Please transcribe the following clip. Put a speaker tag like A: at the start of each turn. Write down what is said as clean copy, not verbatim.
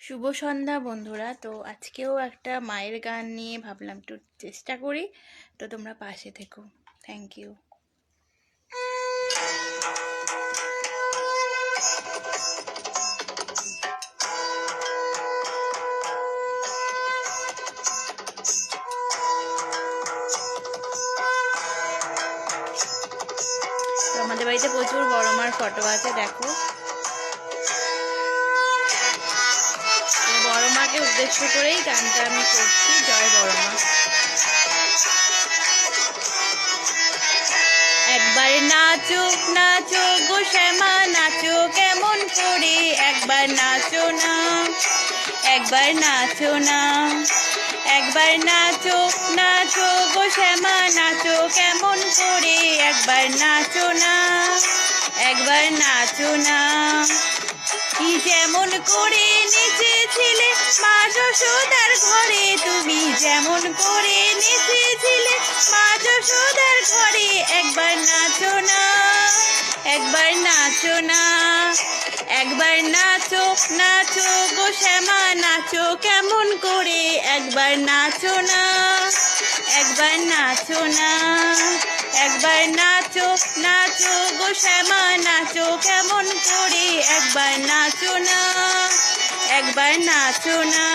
A: শুভ সন্ধ্যা বন্ধুরা। তো আজকেও একটা মায়ের গান নিয়ে ভাবলাম একটু চেষ্টা করি, তো তোমরা পাশে থেকো। Thank you. তো আমাদের বাড়িতে প্রচুর বড় মার ফটো আছে, দেখো। বড় মাকে উদ্দেশ্য করেই গানটা আমি করছি, জয় বড় মা। একবার নাচো নাচো গো শ্যামা, নাচো কেমন করে, একবার নাচো না, একবার নাচো না, একবার নাচো নাচো গো শ্যামা, নাচো কেমন করে, একবার নাচো না, একবার নাচো না। কি যেমন করে নেচেছিলে মা যশোদার ঘরে, তুমি যেমন করে নেচেছিলে মা যশোদার ঘরে, একবার নাচো না, একবার নাচো না, একবার নাচো নাচো গো শ্যামা, নাচো কেমন করে, একবার নাচো না, একবার নাচো না, একবার নাচো নাচো গো শ্যামা, নাচো কেমন করে, একবার নাচো না, একবার নাচো না।